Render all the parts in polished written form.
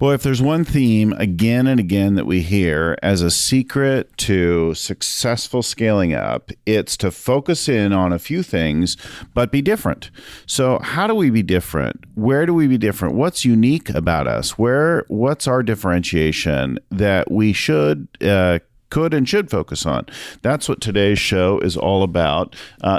Boy, if there's one theme again and again that we hear as a secret to successful scaling up, it's to focus in on a few things, but be different. So how do we be different? Where do we be different? What's unique about us? What's our differentiation that we could and should focus on? That's what today's show is all about.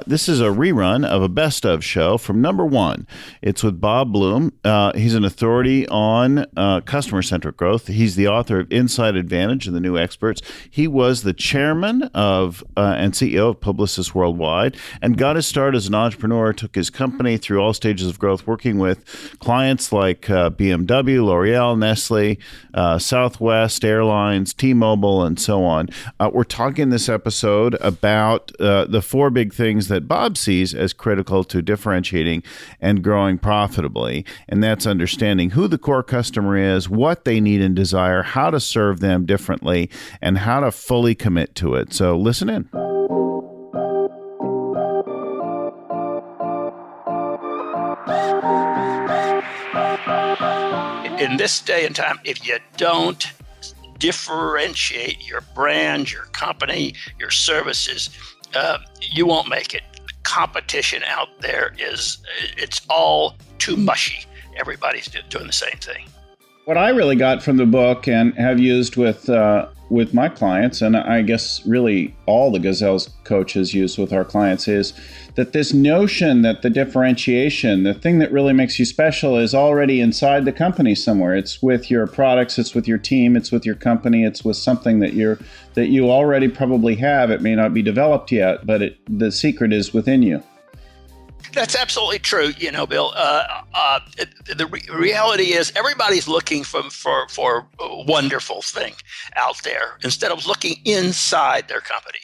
This is a rerun of a best of show from number one. It's with Bob Bloom. He's an authority on customer-centric growth. He's the author of Inside Advantage and the New Experts. He was the chairman of and CEO of Publicis Worldwide and got his start as an entrepreneur, took his company through all stages of growth, working with clients like BMW, L'Oreal, Nestlé, Southwest Airlines, T-Mobile, and so on. We're talking this episode about the four big things that Bob sees as critical to differentiating and growing profitably. And that's understanding who the core customer is, what they need and desire, how to serve them differently, and how to fully commit to it. So listen in. In this day and time, if you don't differentiate your brand, your company, your services, you won't make it. Competition out there it's all too mushy. Everybody's doing the same thing. What I really got from the book and have used with my clients, and I guess really all the Gazelles coaches use with our clients, is that this notion that the differentiation, the thing that really makes you special, is already inside the company somewhere. It's with your products, it's with your team, it's with your company, it's with something that you already probably have. It may not be developed yet, but the secret is within you. That's absolutely true, Bill. The reality is everybody's looking for a wonderful thing out there instead of looking inside their company.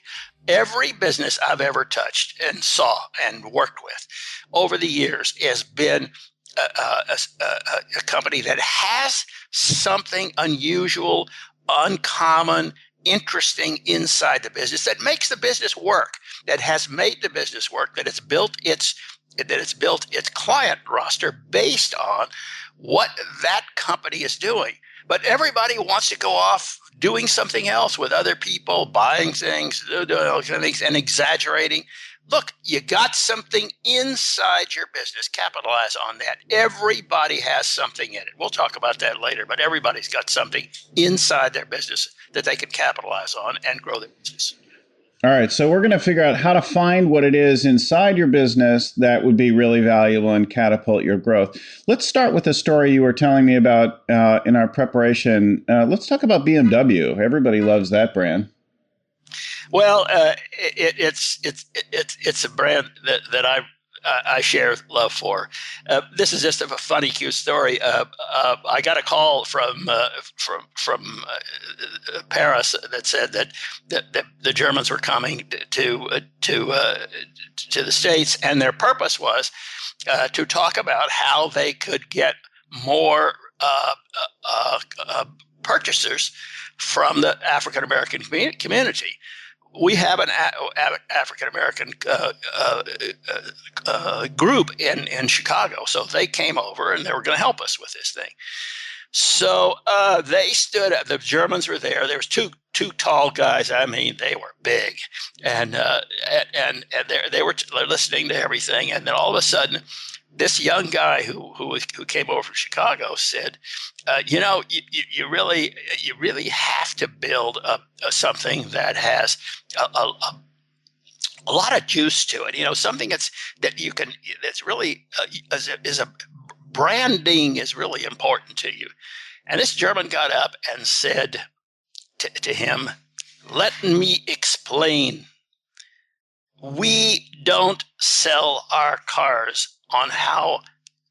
Every business I've ever touched and saw and worked with over the years has been a company that has something unusual, uncommon, interesting inside the business that makes the business work, that has made the business work, that it's built its client roster based on what that company is doing. But everybody wants to go off doing something else with other people, buying things, doing all kinds of things, and exaggerating. Look, you got something inside your business. Capitalize on that. Everybody has something in it. We'll talk about that later, but everybody's got something inside their business that they can capitalize on and grow their business. All right, so we're going to figure out how to find what it is inside your business that would be really valuable and catapult your growth. Let's start with a story you were telling me about in our preparation. Let's talk about BMW. Everybody loves that brand. Well, it's a brand that I share love for. This is just a funny, cute story. I got a call from Paris that said that the Germans were coming to the States, and their purpose was to talk about how they could get more purchasers from the African American community. We have an African American group in Chicago, so they came over and they were going to help us with this thing. So they stood up. The Germans were there. There was two tall guys. I mean, they were big, and they were listening to everything. And then all of a sudden, this young guy who came over from Chicago said, you really have to build something that has a lot of juice to it. Something that's really is a branding is really important to you. And this German got up and said to him, "Let me explain. We don't sell our cars on how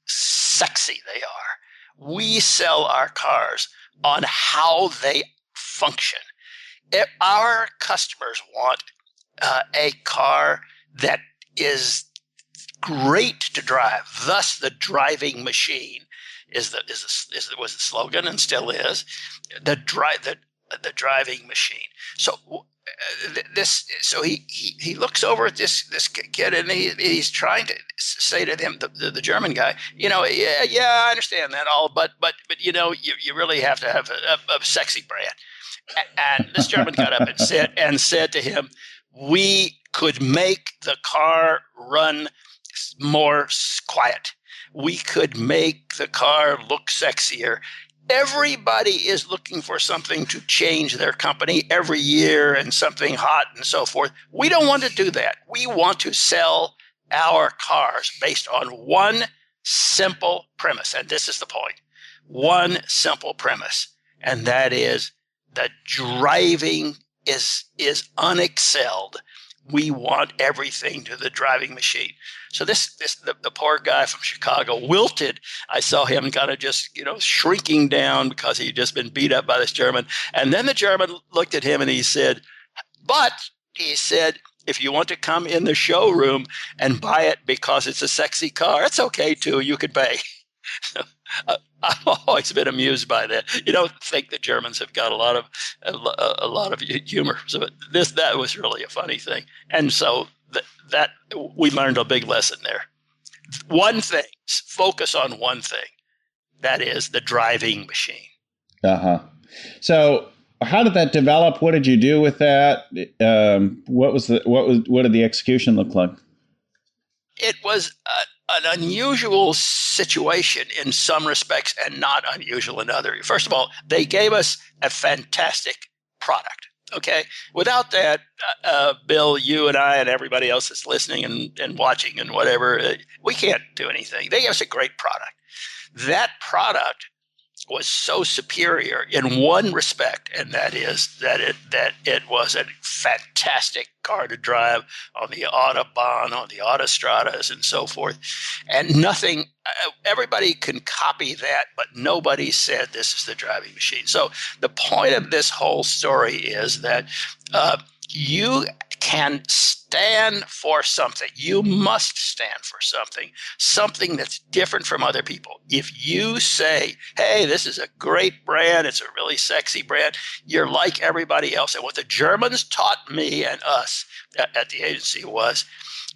sexy they are. We sell our cars on how they function. Our customers want a car that is great to drive. Thus, the driving machine was the slogan and still is the driving machine. So so he looks over at this kid, and he's trying to say to him, the German guy, yeah, I understand that all, but you really have to have a sexy brand. And this German got up and said to him, we could make the car run more quiet. We could make the car look sexier. Everybody is looking for something to change their company every year and something hot and so forth. We don't want to do that. We want to sell our cars based on one simple premise. And this is the point. One simple premise. And that is that driving is unexcelled. We want everything to the driving machine. So the poor guy from Chicago wilted. I saw him kind of just, shrinking down because he'd just been beat up by this German. And then the German looked at him and he said, if you want to come in the showroom and buy it because it's a sexy car, it's okay too. You could pay. I've always been amused by that. You don't think the Germans have got a lot of humor, so that was really a funny thing. And so that we learned a big lesson there. One thing, focus on one thing. That is the driving machine. So how did that develop? What did you do with that? What did the execution look like? It was an unusual situation in some respects and not unusual in others. First of all, they gave us a fantastic product. Okay. Without that, Bill, you and I and everybody else that's listening and watching and whatever, we can't do anything. They gave us a great product. That product was so superior in one respect, and that is that it was a fantastic car to drive on the Autobahn, on the Autostradas, and so forth. And nothing, everybody can copy that, but nobody said this is the driving machine. So the point of this whole story is that you can stand for something. You must stand for something that's different from other people. If you say, hey, this is a great brand, it's a really sexy brand, you're like everybody else. And what the Germans taught me and us at the agency was,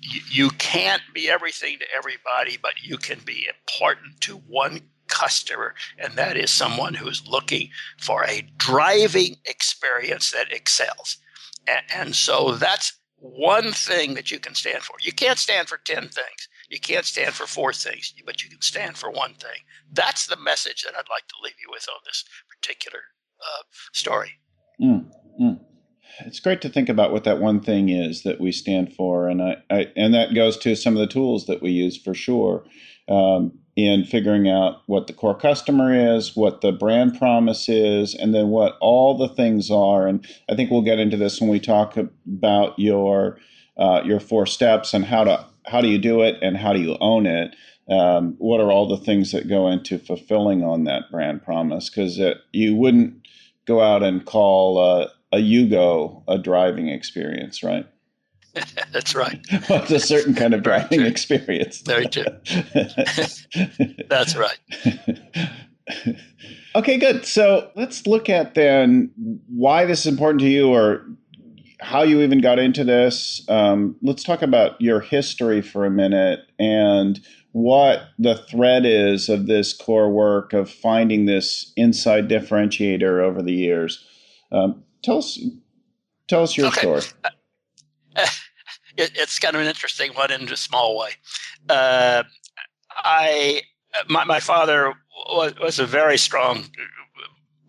you can't be everything to everybody, but you can be important to one customer, and that is someone who is looking for a driving experience that excels. And so that's one thing that you can stand for. You can't stand for 10 things. You can't stand for 4 things, but you can stand for one thing. That's the message that I'd like to leave you with on this particular story. It's great to think about what that one thing is that we stand for, and and that goes to some of the tools that we use for sure in figuring out what the core customer is, what the brand promise is, and then what all the things are. And I think we'll get into this when we talk about your 4 steps and how do you do it and how do you own it. What are all the things that go into fulfilling on that brand promise? Because you wouldn't go out and call a Yugo a driving experience, right? That's right. Well, it's a certain kind of driving experience. Very true. That's right. Okay, good. So let's look at then why this is important to you, or how you even got into this. Let's talk about your history for a minute and what the thread is of this core work of finding this inside differentiator over the years. Tell us your story. It's kind of an interesting one in a small way. My father was a very strong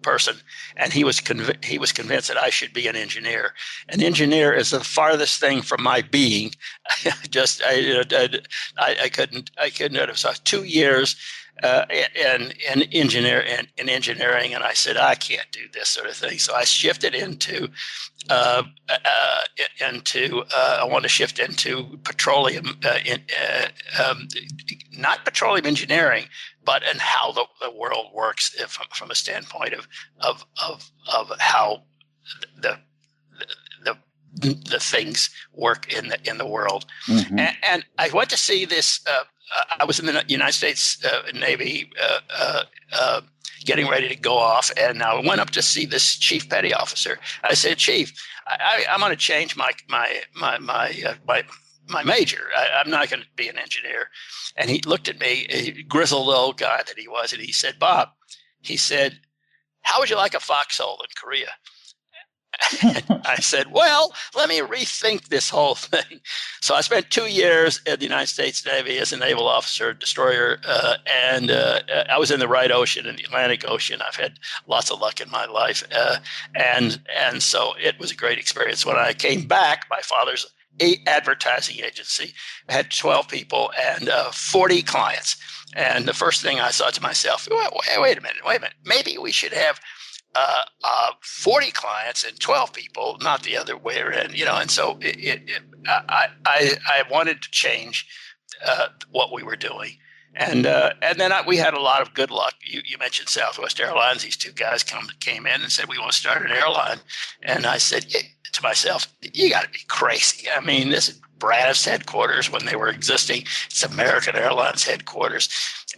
person, and he was convinced that I should be an engineer. An engineer is the farthest thing from my being. I couldn't. It was 2 years in engineering, and I said I can't do this sort of thing. So I shifted into I want to shift into petroleum, not petroleum engineering, but in how the world works from a standpoint of how the things work in the world. Mm-hmm. And I went to see this. I was in the United States Navy getting ready to go off. And I went up to see this chief petty officer. I said, Chief, I'm going to change my major. I'm not going to be an engineer. And he looked at me, a grizzled old guy that he was, and he said, Bob, he said, how would you like a foxhole in Korea? I said, well, let me rethink this whole thing. So I spent 2 years in the United States Navy as a naval officer, destroyer, and I was in the right ocean, in the Atlantic Ocean. I've had lots of luck in my life. And so it was a great experience. When I came back, my father's advertising agency had 12 people and 40 clients. And the first thing I thought to myself, wait a minute, maybe we should have 40 clients and 12 people, not the other way around, And so I wanted to change what we were doing, and then we had a lot of good luck. You mentioned Southwest Airlines. These two guys came in and said, we want to start an airline, and I said to myself, you got to be crazy. I mean, this is Braniff's headquarters when they were existing. It's American Airlines headquarters.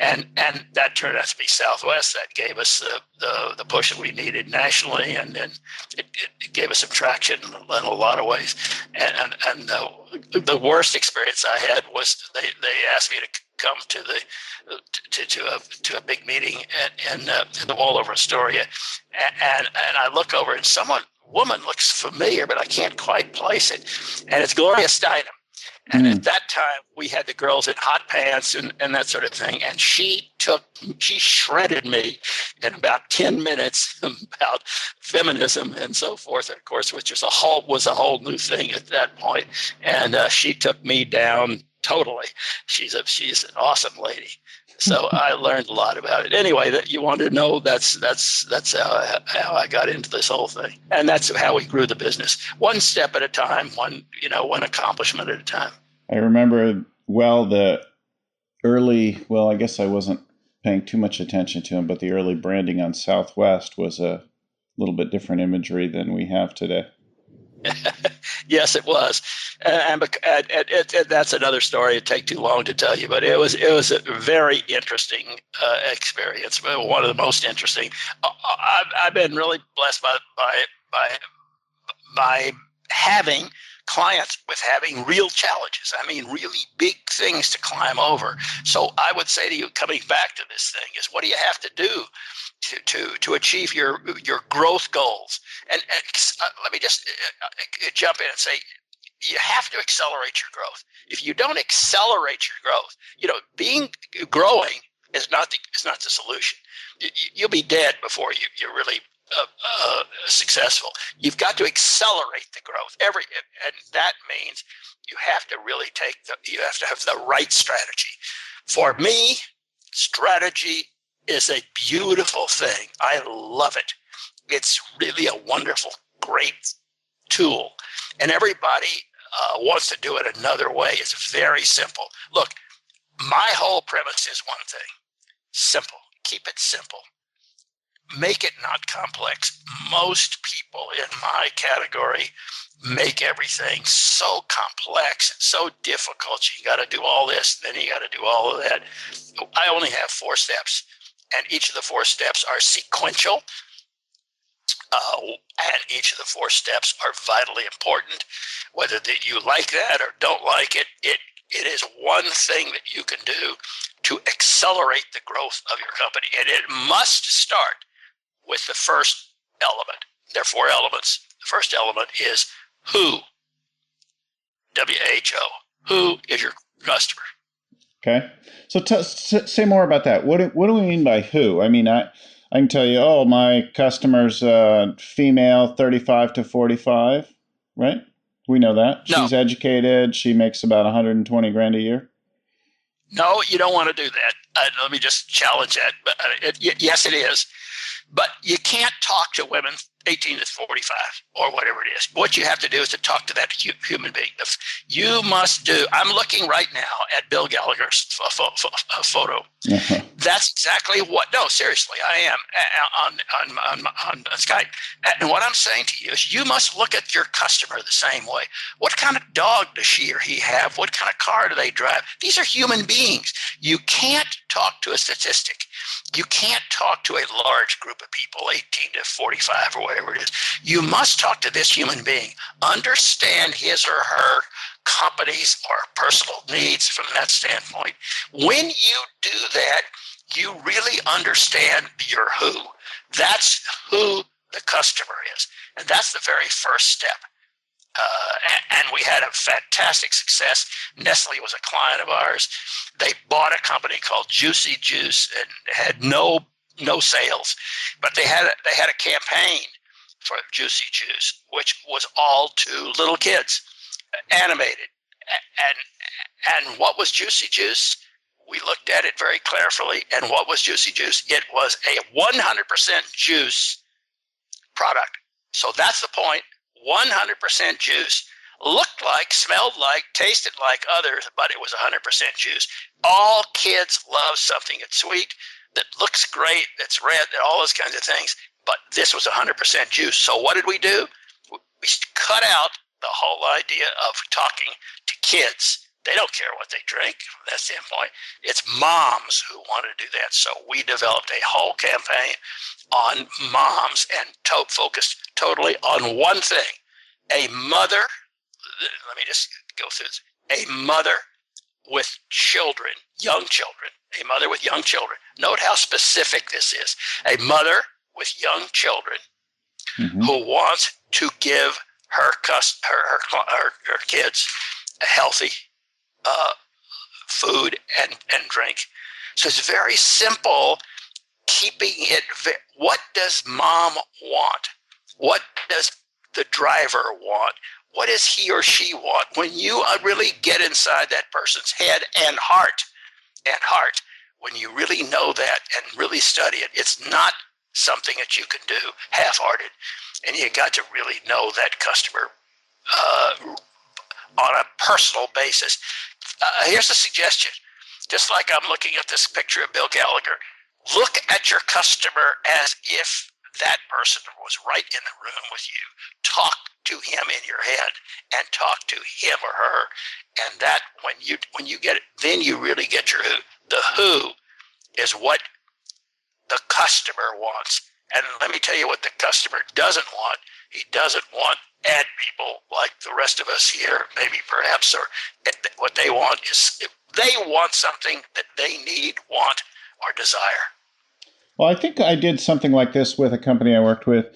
And that turned out to be Southwest. That gave us the push that we needed nationally, and then it gave us some traction in a lot of ways. And the worst experience I had was they asked me to come to a big meeting in the Wall over Astoria, and I look over and woman looks familiar, but I can't quite place it, and it's Gloria Steinem. And at that time, we had the girls in hot pants and that sort of thing. And she shredded me in about 10 minutes about feminism and so forth, of course, which was a whole new thing at that point. And she took me down totally. She's an awesome lady. So I learned a lot about it. Anyway, that you wanted to know, that's how I got into this whole thing. And that's how we grew the business. One step at a time, one accomplishment at a time. I remember the early, I guess I wasn't paying too much attention to them, but the early branding on Southwest was a little bit different imagery than we have today. Yes, it was, and that's another story. It'd take too long to tell you, but it was a very interesting experience. One of the most interesting. I've been really blessed by having clients with having real challenges. I mean, really big things to climb over. So I would say to you, coming back to this thing, is what do you have to do to achieve your growth goals? And let me just jump in and say, you have to accelerate your growth. If you don't accelerate your growth, growing is not the solution. You'll be dead before you're really successful. You've got to accelerate the growth. And that means you have to really you have to have the right strategy. For me, strategy is a beautiful thing. I love it. It's really a wonderful, great tool. And everybody wants to do it another way. It's very simple. Look, my whole premise is one thing: simple. Keep it simple. Make it not complex. Most people in my category make everything so complex and so difficult. You got to do all this, then you got to do all of that. I only have 4 steps, and each of the 4 steps are sequential. And each of the 4 steps are vitally important. Whether that you like that or don't like it, it is one thing that you can do to accelerate the growth of your company. And it must start with the first element. There are 4 elements. The first element is who. W-H-O. Who is your customer? Okay. So say more about that. What do we mean by who? I mean, I can tell you, my customer's female, 35 to 45, right? We know that. No. She's educated. She makes about 120 grand a year. No, you don't want to do that. Let me just challenge that. But yes, it is. But you can't talk to women 18 to 45 or whatever it is. What you have to do is to talk to that human being. You must do. I'm looking right now at Bill Gallagher's photo. Uh-huh. That's exactly what. No, seriously, I am on Skype. And what I'm saying to you is, you must look at your customer the same way. What kind of dog does she or he have? What kind of car do they drive? These are human beings. You can't talk to a statistic. You can't talk to a large group of people, 18 to 45 or whatever it is. You must talk to this human being, understand his or her company's or personal needs from that standpoint. When you do that, you really understand your who. That's who the customer is. And that's the very first step. And we had a fantastic success. Nestlé was a client of ours. They bought a company called Juicy Juice and had no sales, but they had a campaign for Juicy Juice, which was all to little kids, animated. And what was Juicy Juice? We looked at it very carefully. And what was Juicy Juice? It was a 100% juice product. So that's the point. 100% juice. Looked like, smelled like, tasted like others, but it was 100% juice. All kids love something that's sweet, that looks great, that's red, all those kinds of things. But this was 100% juice. So what did we do? We cut out the whole idea of talking to kids. They don't care what they drink from that standpoint. It's moms who want to do that. So we developed a whole campaign on moms and focused totally on one thing. A mother, let me just go through this. A mother with children, young children, a mother with young children. Note how specific this is. A mother with young children who wants to give her kids a healthy food and drink. So it's very simple, keeping it. What does mom want? What does the driver want? What does he or she want? When you really get inside that person's head and heart, when you really know that and really study it, it's not something that you can do half-hearted. And you got to really know that customer on a personal basis. Here's a suggestion. Just like I'm looking at this picture of Bill Gallagher, look at your customer as if that person was right in the room with you. Talk to him in your head and talk to him or her. And that when you get it, then you really get your who. The who is what the customer wants. And let me tell you what the customer doesn't want. He doesn't want ad people like the rest of us here, maybe perhaps, or what they want is they want something that they need, want, or desire. Well, I think I did something like this with a company I worked with,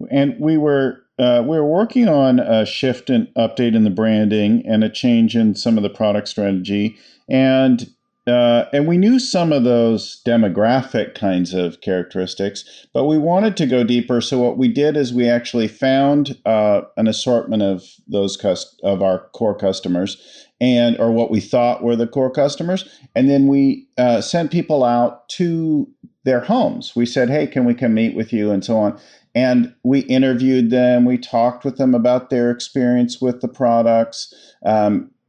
and we were working on a shift and update in the branding and a change in some of the product strategy, and we knew some of those demographic kinds of characteristics, but we wanted to go deeper. So what we did is we actually found an assortment of those of our core customers, or what we thought were the core customers, and then we sent people out to their homes. We said, hey, can we come meet with you, and so on. And we interviewed them. We talked with them about their experience with the products.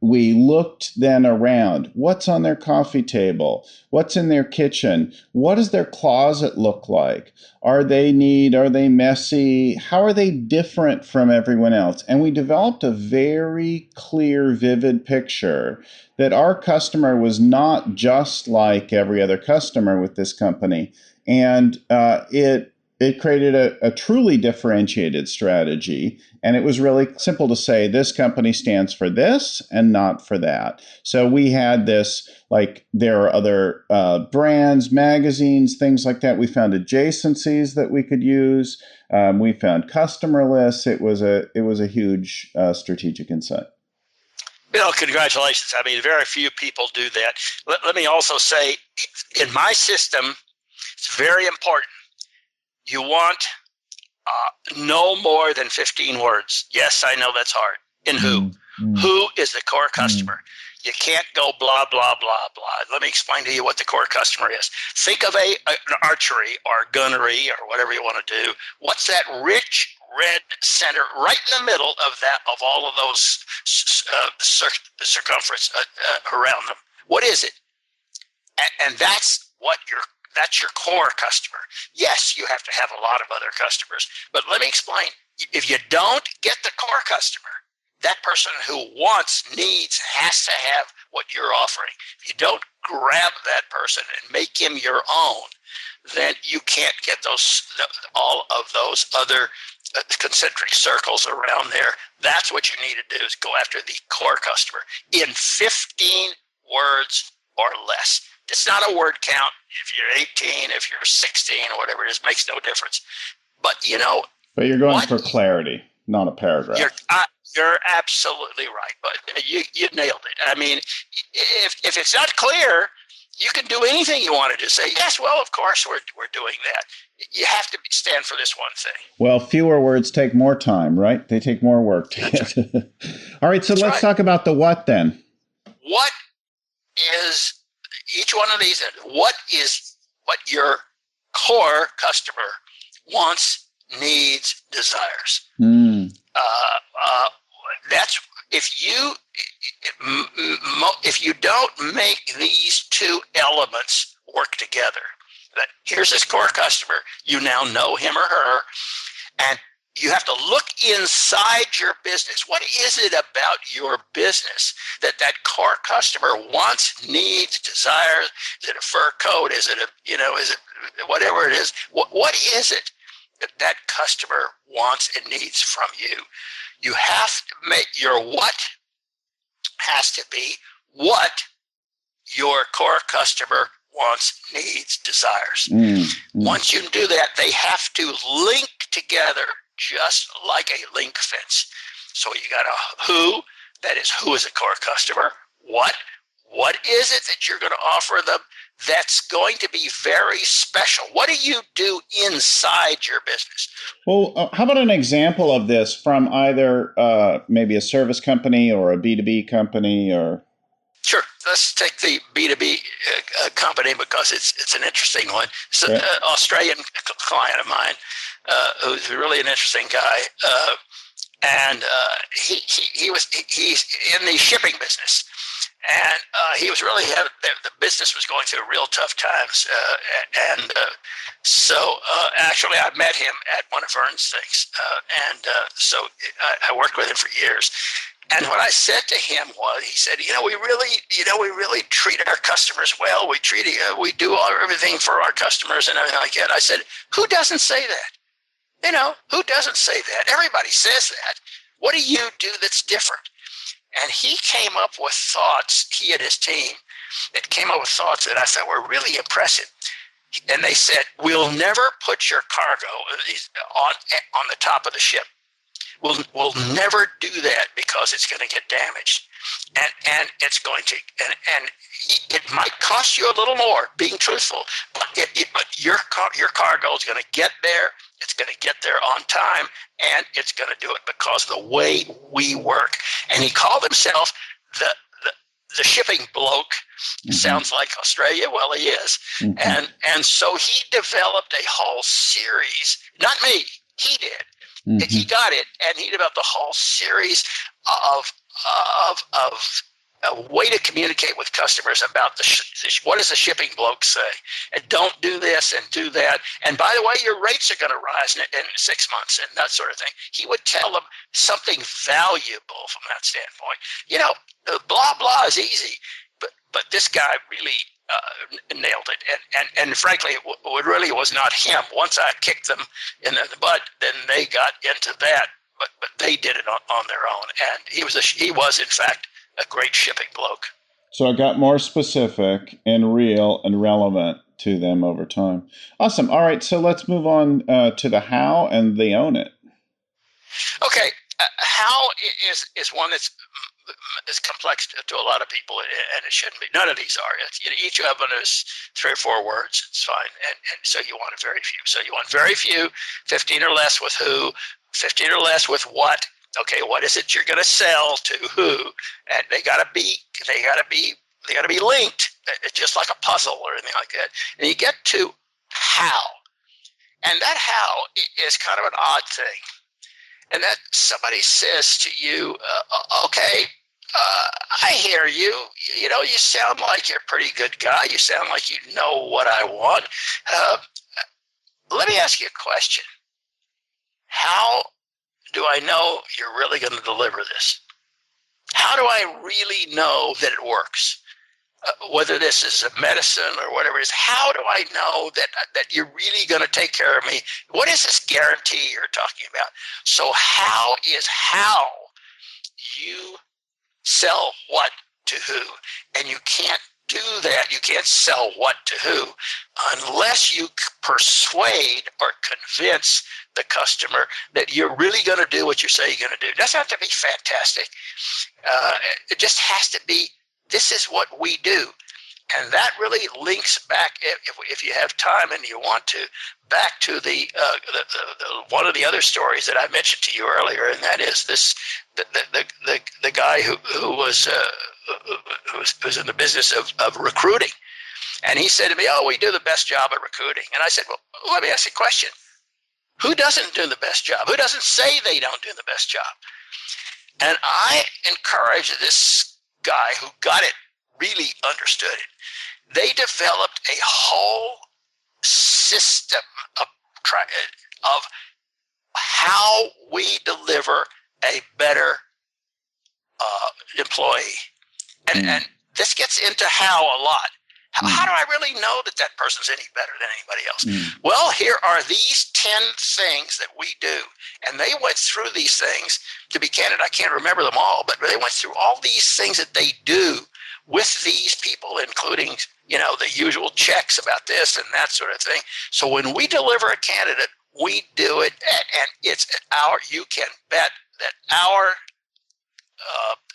We looked then around. What's on their coffee table? What's in their kitchen? What does their closet look like? Are they neat? Are they messy? How are they different from everyone else? And we developed a very clear, vivid picture that our customer was not just like every other customer with this company. And it created a truly differentiated strategy. And it was really simple to say, this company stands for this and not for that. So we had this, like there are other brands, magazines, things like that. We found adjacencies that we could use. We found customer lists. It was a huge strategic insight. Bill, congratulations. I mean, very few people do that. Let me also say, in my system, it's very important. You want no more than 15 words. Yes, I know that's hard. In who? Who is the core customer? You can't go blah, blah, blah, blah. Let me explain to you what the core customer is. Think of an archery or gunnery or whatever you want to do. What's that rich red center right in the middle of that, of all of those circumference around them? What is it? And that's your core customer. Yes, you have to have a lot of other customers, but let me explain. If you don't get the core customer, that person who wants, needs, has to have what you're offering. If you don't grab that person and make him your own, then you can't get all of those other concentric circles around there. That's what you need to do, is go after the core customer in 15 words or less. It's not a word count. If you're 18, if you're 16, or whatever it is, makes no difference. But But you're going for clarity, not a paragraph. You're absolutely right, but you nailed it. I mean, if it's not clear, you can do anything you want to do. Say, yes, well, of course we're doing that. You have to stand for this one thing. Well, fewer words take more time, right? They take more work to get. All right, so let's talk about the what then. What is each one of these? What is what your core customer wants, needs, desires? That's if you don't make these two elements work together. That here's this core customer, you now know him or her, and you have to look inside your business. What is it about your business that core customer wants, needs, desires? Is it a fur coat? Is it is it whatever it is? What is it that customer wants and needs from you? You have to make your what has to be what your core customer wants, needs, desires. Once you do that, they have to link together just like a link fence. So you got a who, that is who is a core customer. What is it that you're going to offer them that's going to be very special? What do you do inside your business? Well, how about an example of this from either maybe a service company or a B2B company? Or Sure. Let's take the B2B company because it's an interesting one. It's an Australian client of mine who's really an interesting guy. And he's in the shipping business. And he was really the business was going through real tough times. So actually I met him at one of Vern's things. So I worked with him for years. And what I said to him was, he said, we really treat our customers well. We do everything for our customers and everything like that. I said, who doesn't say that? Who doesn't say that? Everybody says that. What do you do that's different? And he came up with thoughts, he and his team, that came up with thoughts that I thought were really impressive. And they said, we'll never put your cargo on the top of the ship. We'll never do that because it's going to get damaged, and it's going to, and it might cost you a little more, being truthful, but your cargo is going to get there. It's going to get there on time, and it's going to do it because of the way we work. And he called himself the shipping bloke. Sounds like Australia. Well, he is. And so he developed a whole series. Not me. He did. He got it, and he developed a whole series of a way to communicate with customers about what does the shipping bloke say, and don't do this and do that. And by the way, your rates are going to rise in 6 months and that sort of thing. He would tell them something valuable from that standpoint. Blah blah is easy, but this guy really nailed it. And frankly, it really was not him. Once I kicked them in the butt, then they got into that. But they did it on their own. And he was in fact a great shipping bloke. So it got more specific and real and relevant to them over time. Awesome. All right. So let's move on to the how and the own it. Okay. How is one that's complex to a lot of people, and it shouldn't be. None of these are. Each of them is 3 or 4 words. It's fine. And so you want very few. So you want very few, 15 or less with who, 15 or less with what. Okay, what is it you're going to sell to who? And they got to be linked, just like a puzzle or anything like that. And you get to how, and that how is kind of an odd thing. And that somebody says to you, okay, I hear you. You sound like you're a pretty good guy. You sound like you know what I want. Let me ask you a question. How do I know you're really going to deliver this? How do I really know that it works? whether this is a medicine or whatever it is, how do I know that you're really going to take care of me? What is this guarantee you're talking about? So how you sell what to who, and you can't do that. You can't sell what to who unless you persuade or convince the customer that you're really going to do what you say you're going to do. It doesn't have to be fantastic. It just has to be, this is what we do. And that really links back, if you have time and you want to, back to the one of the other stories that I mentioned to you earlier, and that is this the guy who was in the business of recruiting, and he said to me, "Oh, we do the best job at recruiting." And I said, "Well, let me ask you a question: who doesn't do the best job? Who doesn't say they don't do the best job?" And I encourage this guy who got it, really understood it. They developed a whole system of how we deliver a better employee. And this gets into how a lot. How do I really know that that person's any better than anybody else? Well, here are these 10 things that we do. And they went through these things. To be candid, I can't remember them all, but they went through all these things that they do with these people, including, the usual checks about this and that sort of thing. So when we deliver a candidate, we do it, and you can bet that our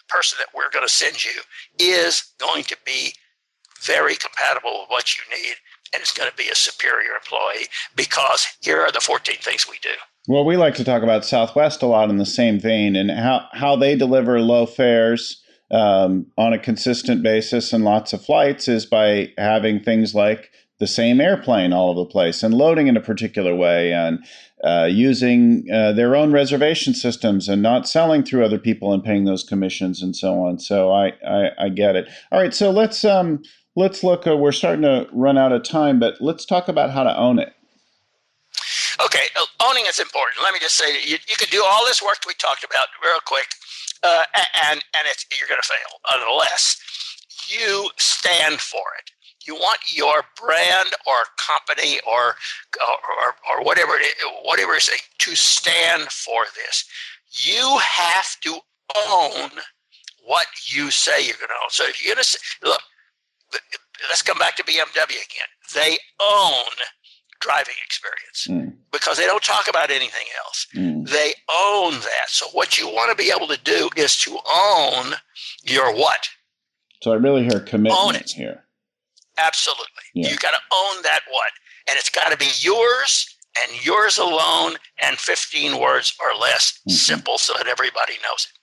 person that we're going to send you is going to be very compatible with what you need, and it's going to be a superior employee, because here are the 14 things we do. Well, we like to talk about Southwest a lot in the same vein, and how they deliver low fares on a consistent basis and lots of flights is by having things like the same airplane all over the place and loading in a particular way, and using their own reservation systems and not selling through other people and paying those commissions and so on. So I get it. All right, so let's look. We're starting to run out of time, but let's talk about how to own it. Okay, owning is important. Let me just say, you can do all this work we talked about real quick, and you're going to fail unless you stand for it. You want your brand or company or whatever it is, whatever it is, to stand for this. You have to own what you say you're going to own. So if you're going to look, let's come back to BMW again. They own driving experience because they don't talk about anything else. They own that. So what you want to be able to do is to own your what. So I really hear commitment own it. Here. Absolutely. Yeah. You got to own that what. And it's got to be yours and yours alone, and 15 words or less, simple, so that everybody knows it.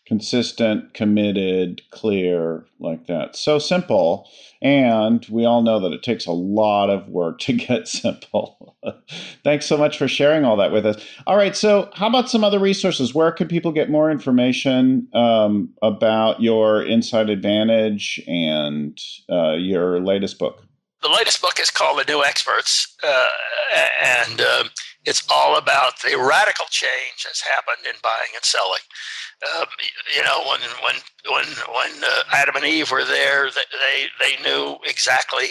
Consistent, committed, clear, like that. So simple. And we all know that it takes a lot of work to get simple. Thanks so much for sharing all that with us. All right. So how about some other resources? Where can people get more information about your Inside Advantage and your latest book? The latest book is called The New Experts, and it's all about the radical change that's happened in buying and selling. When Adam and Eve were there, they knew exactly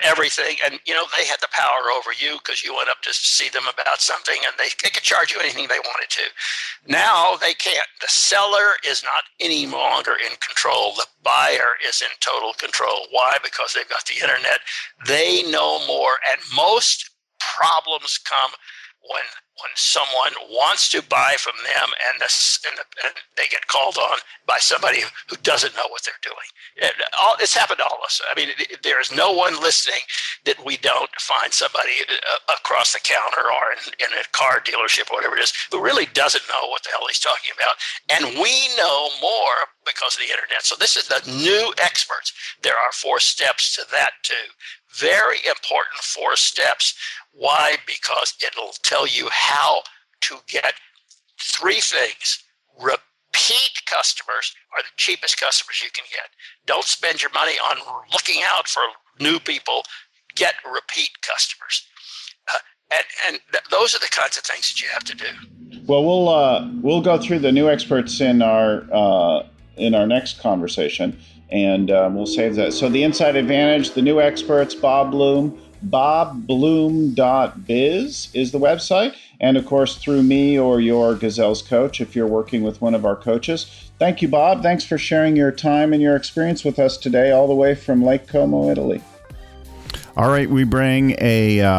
everything, and they had the power over you because you went up to see them about something, and they could charge you anything they wanted to. Now they can't. The seller is not any longer in control. The buyer is in total control. Why? Because they've got the internet. They know more, and most problems come when someone wants to buy from them and they get called on by somebody who doesn't know what they're doing. It's happened to all of us. I mean, there is no one listening that we don't find somebody across the counter or in a car dealership or whatever it is who really doesn't know what the hell he's talking about. And we know more because of the internet. So this is the New Experts. There are 4 steps to that too. Very important 4 steps. Why? Because it'll tell you how to get 3 things. Repeat customers are the cheapest customers you can get. Don't spend your money on looking out for new people. Get repeat customers. Those are the kinds of things that you have to do. Well, we'll go through the New Experts in our next conversation. and we'll save that. So the Inside Advantage, the new experts, Bob Bloom, bobbloom.biz is the website. And of course, through me or your Gazelle's coach, if you're working with one of our coaches. Thank you, Bob. Thanks for sharing your time and your experience with us today, all the way from Lake Como, Italy. All right, we bring a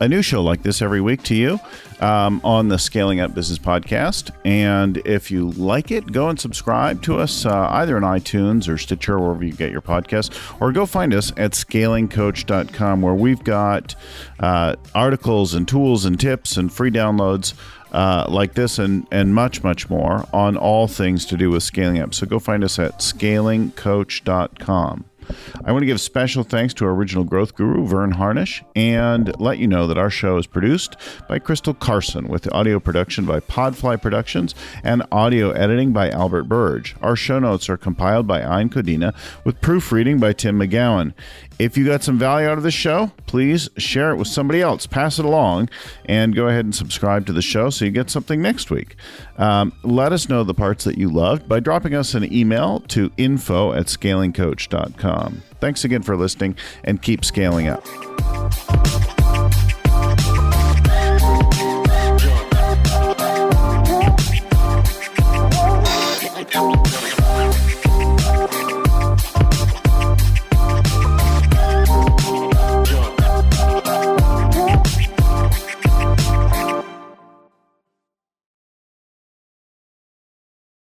new show like this every week to you on the Scaling Up Business Podcast. And if you like it, go and subscribe to us either on iTunes or Stitcher, wherever you get your podcasts, or go find us at scalingcoach.com, where we've got articles and tools and tips and free downloads like this and much, much more on all things to do with scaling up. So go find us at scalingcoach.com. I want to give special thanks to our original growth guru, Vern Harnish, and let you know that our show is produced by Crystal Carson, with audio production by Podfly Productions and audio editing by Albert Burge. Our show notes are compiled by Ayn Codina, with proofreading by Tim McGowan. If you got some value out of this show, please share it with somebody else. Pass it along, and go ahead and subscribe to the show so you get something next week. Let us know the parts that you loved by dropping us an email to info@scalingcoach.com. Thanks again for listening, and keep scaling up.